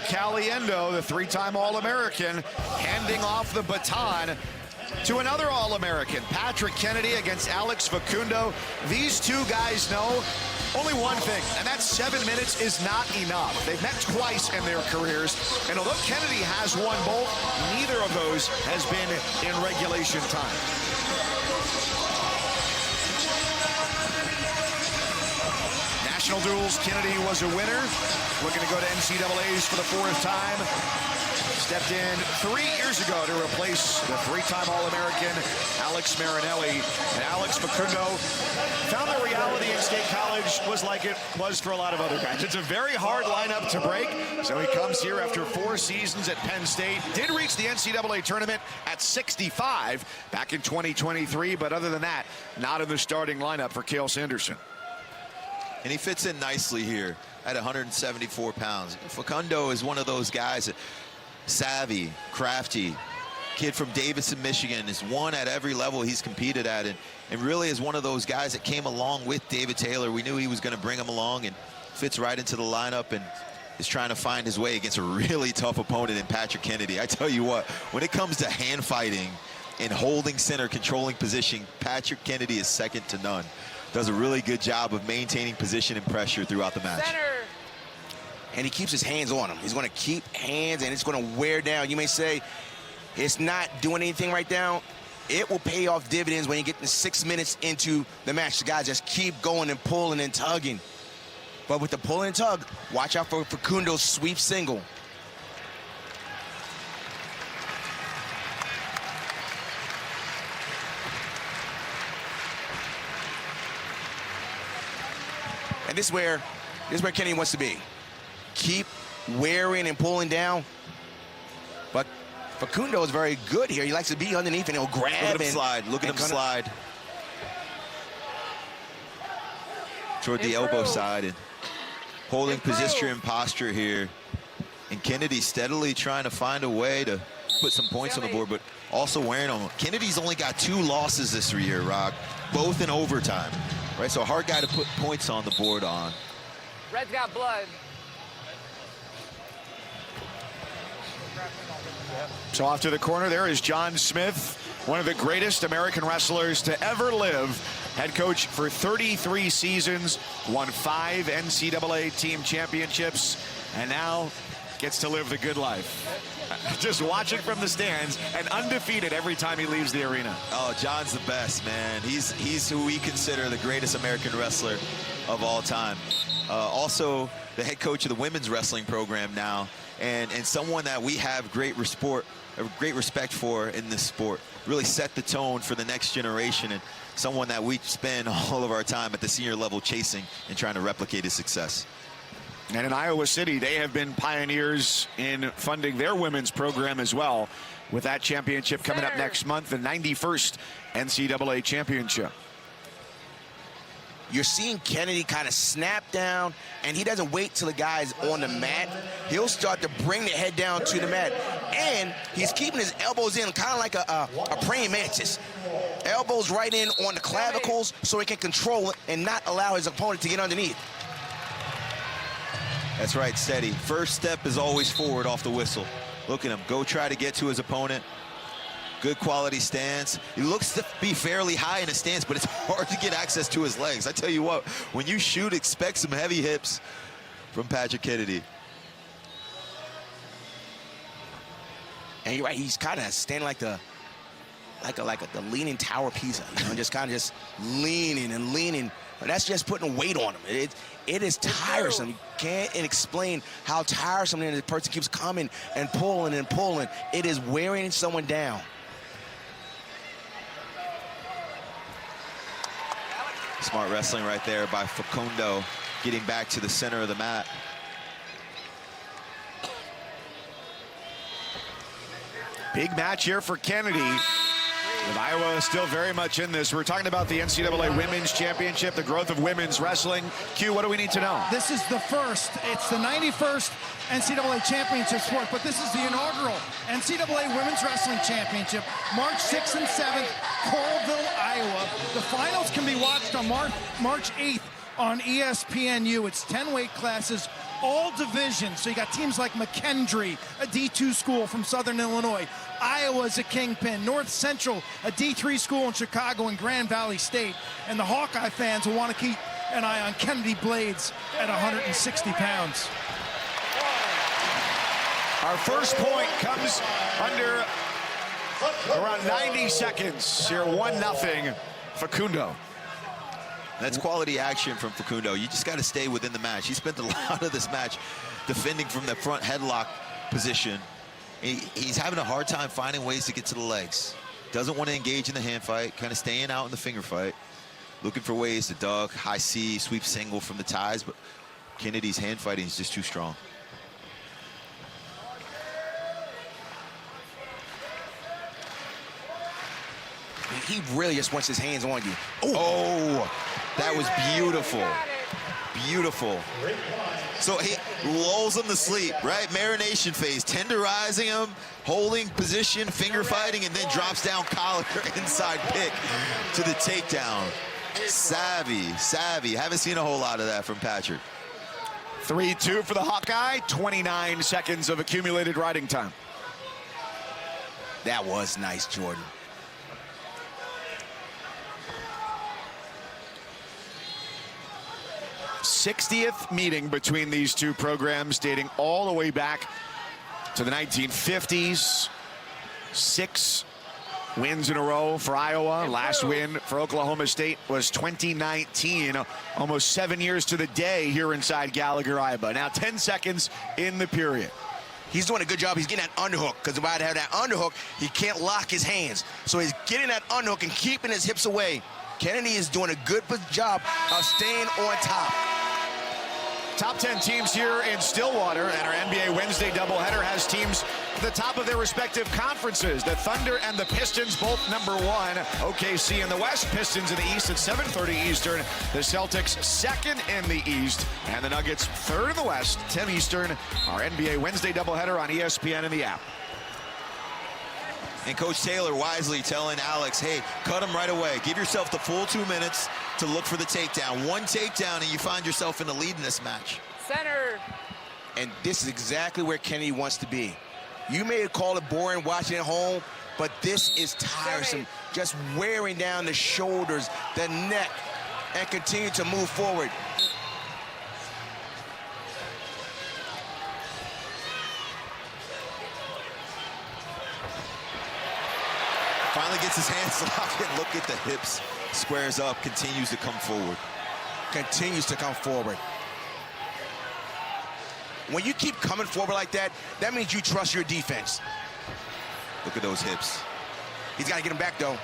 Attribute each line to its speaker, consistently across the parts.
Speaker 1: Caliendo, the three-time All-American, handing off the baton to another All-American, Patrick Kennedy against Alex Facundo. These two guys know only one thing, and that's 7 minutes is not enough. They've met twice in their careers, and although Kennedy has won both, neither of those has been in regulation time. National duels, Kennedy was a winner. Looking to go to NCAAs for the fourth time. Stepped in 3 years ago to replace the three-time All-American Alex Marinelli. And Alex Facundo found the reality in State College was like it was for a lot of other guys. It's a very hard lineup to break. So he comes here after 4 seasons at Penn State. Did reach the NCAA tournament at 65 back in 2023. But other than that, not in the starting lineup for Cael Sanderson.
Speaker 2: And he fits in nicely here at 174 pounds. Facundo is one of those guys that savvy, crafty, kid from Davidson, Michigan, has won at every level he's competed at, and really is one of those guys that came along with David Taylor. We knew he was going to bring him along, and fits right into the lineup and is trying to find his way against a really tough opponent in Patrick Kennedy. I tell you what, when it comes to hand fighting and holding center, controlling position, Patrick Kennedy is second to none. Does a really good job of maintaining position and pressure throughout the match.
Speaker 3: Center. And he keeps his hands on him. He's going to keep hands, and it's going to wear down. You may say it's not doing anything right now. It will pay off dividends when you get the 6 minutes into the match. The guys just keep going and pulling and tugging. But with the pull and tug, watch out for Facundo's sweep single. And this is where Kennedy wants to be. Keep wearing and pulling down. But Facundo is very good here. He likes to be underneath, and he'll grab.
Speaker 2: Look at him slide. Look at him slide toward the elbow side and holding position and posture here. And Kennedy steadily trying to find a way to put some points on the board, but also wearing them. Kennedy's only got 2 losses this year, Rock, both in overtime. Right, so a hard guy to put points on the board on.
Speaker 4: Red's got blood.
Speaker 1: So off to the corner, there is John Smith, one of the greatest American wrestlers to ever live. Head coach for 33 seasons, won 5 NCAA team championships, and now gets to live the good life. Just watching from the stands and undefeated every time he leaves the arena.
Speaker 2: Oh, John's the best, man. He's who we consider the greatest American wrestler of all time. Also the head coach of the women's wrestling program now, and someone that we have great respect for in this sport. Really set the tone for the next generation, and someone that we spend all of our time at the senior level chasing and trying to replicate his success.
Speaker 1: And in Iowa City, they have been pioneers in funding their women's program as well, with that championship coming up next month, the 91st NCAA championship.
Speaker 3: You're seeing Kennedy kind of snap down, and he doesn't wait till the guy's on the mat. He'll start to bring the head down to the mat, and he's keeping his elbows in, kind of like a praying mantis. Elbows right in on the clavicles so he can control it and not allow his opponent to get underneath.
Speaker 2: That's right, steady. First step is always forward off the whistle. Look at him, go try to get to his opponent. Good quality stance. He looks to be fairly high in his stance, but it's hard to get access to his legs. I tell you what, when you shoot, expect some heavy hips from Patrick Kennedy.
Speaker 3: And you're right, he's kind of standing like the leaning tower Pisa, you know, just kind of leaning and leaning. But that's just putting weight on him. It is tiresome. You can't explain how tiresome the person keeps coming and pulling and pulling. It is wearing someone down.
Speaker 2: Smart wrestling right there by Facundo, getting back to the center of the mat.
Speaker 1: Big match here for Kennedy. With Iowa still very much in this. We're talking about the NCAA Women's Championship, the growth of women's wrestling. Q, what do we need to know?
Speaker 5: This is the first. It's the 91st NCAA Championship sport, but this is the inaugural NCAA Women's Wrestling Championship, March 6th and 7th, Coralville, Iowa. The finals can be watched on March 8th on ESPNU. It's 10 weight classes, all divisions. So you got teams like McKendree, a D2 school from Southern Illinois. Iowa's a kingpin. North Central, a D3 school in Chicago and Grand Valley State. And the Hawkeye fans will want to keep an eye on Kennedy Blades at 160 pounds.
Speaker 1: Our first point comes under around 90 seconds. Here, 1-0, Facundo.
Speaker 2: That's quality action from Facundo. You just got to stay within the match. He spent a lot of this match defending from the front headlock position. He's having a hard time finding ways to get to the legs. Doesn't want to engage in the hand fight, kind of staying out in the finger fight. Looking for ways to duck, high C, sweep single from the ties, but Kennedy's hand fighting is just too strong.
Speaker 3: He really just wants his hands on you.
Speaker 2: Oh, that was beautiful. Beautiful. So he lulls him to sleep, right? Marination phase, tenderizing him, holding position, finger fighting, and then drops down collar, inside pick to the takedown. Savvy. Haven't seen a whole lot of that from Patrick.
Speaker 1: 3-2 for the Hawkeye, 29 seconds of accumulated riding time.
Speaker 3: That was nice, Jordan.
Speaker 1: 60th meeting between these two programs, dating all the way back to the 1950s. 6 wins in a row for Iowa. Last win for Oklahoma State was 2019, almost 7 years to the day here inside Gallagher, Iowa. Now 10 seconds in the period.
Speaker 3: He's doing a good job. He's getting that underhook, because if I have that underhook, he can't lock his hands. So he's getting that underhook and keeping his hips away. Kennedy is doing a good job of staying on top.
Speaker 1: Top 10 teams here in Stillwater, and our NBA Wednesday doubleheader has teams at the top of their respective conferences. The Thunder and the Pistons, both #1. OKC in the West, Pistons in the East at 7:30 Eastern. The Celtics second in the East, and the Nuggets third in the West, 10 Eastern. Our NBA Wednesday doubleheader on ESPN and the app.
Speaker 2: And Coach Taylor wisely telling Alex, hey, cut him right away. Give yourself the full 2 minutes to look for the takedown. One takedown and you find yourself in the lead in this match.
Speaker 4: Center.
Speaker 3: And this is exactly where Kennedy wants to be. You may call it boring watching at home, but this is tiresome. Just wearing down the shoulders, the neck, and continue to move forward.
Speaker 2: Finally gets his hands locked and look at the hips. Squares up, continues to come forward.
Speaker 3: Continues to come forward. When you keep coming forward like that, that means you trust your defense.
Speaker 2: Look at those hips.
Speaker 3: He's got to get him back, though.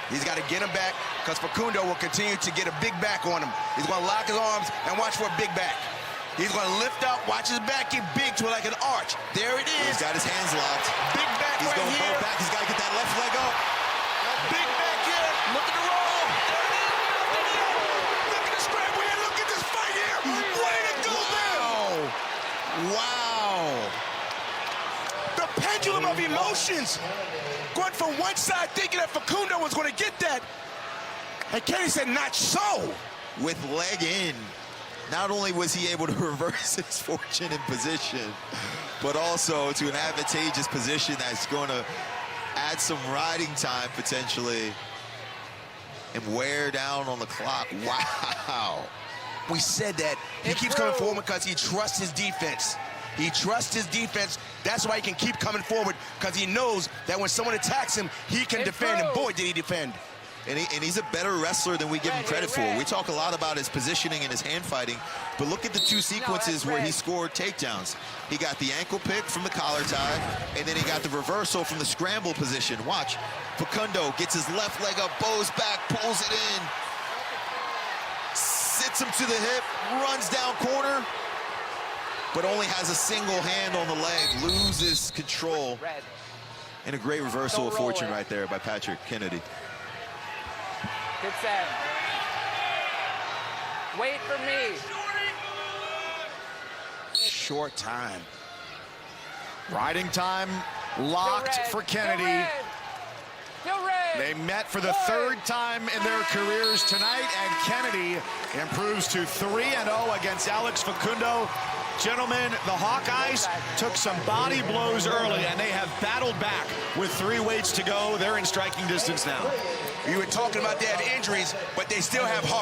Speaker 3: He's got to get him back, because Facundo will continue to get a big back on him. He's going to lock his arms and watch for a big back. He's going to lift up, watch his back get big to it like an arch. There it is.
Speaker 2: He's got his hands locked.
Speaker 3: Big back
Speaker 2: He's
Speaker 3: right
Speaker 2: going
Speaker 3: here.
Speaker 2: both back. He's got to get that left leg up.
Speaker 3: Big back here. Look at the roll. There it is. Look at the scramble here. Look at this fight here. Way to go, man. Wow. The pendulum of emotions. Going from one side thinking that Facundo was going to get that. And Kenny said, not so.
Speaker 2: With leg in. Not only was he able to reverse his fortune in position, but also to an advantageous position that's going to add some riding time potentially and wear down on the clock. Wow.
Speaker 3: We said that he keeps coming forward because he trusts his defense. He trusts his defense. That's why he can keep coming forward, because he knows that when someone attacks him, he can defend. And boy, did he defend.
Speaker 2: And he's a better wrestler than we give him credit for. We talk a lot about his positioning and his hand fighting, but look at the 2 sequences where he scored takedowns. He got the ankle pick from the collar tie, and then he got the reversal from the scramble position. Watch, Facundo gets his left leg up, bows back, pulls it in, sits him to the hip, runs down corner, but only has a single hand on the leg, loses control. And a great reversal of fortune right there by Patrick Kennedy.
Speaker 4: Good set. Wait for me.
Speaker 3: Short time.
Speaker 1: Riding time locked for Kennedy.
Speaker 4: Still red.
Speaker 1: They met for the third time in their careers tonight, and Kennedy improves to 3-0 against Alex Facundo. Gentlemen, the Hawkeyes took some body blows early, and they have battled back with 3 weights to go. They're in striking distance now.
Speaker 3: You were talking about they have injuries, but they still have heart.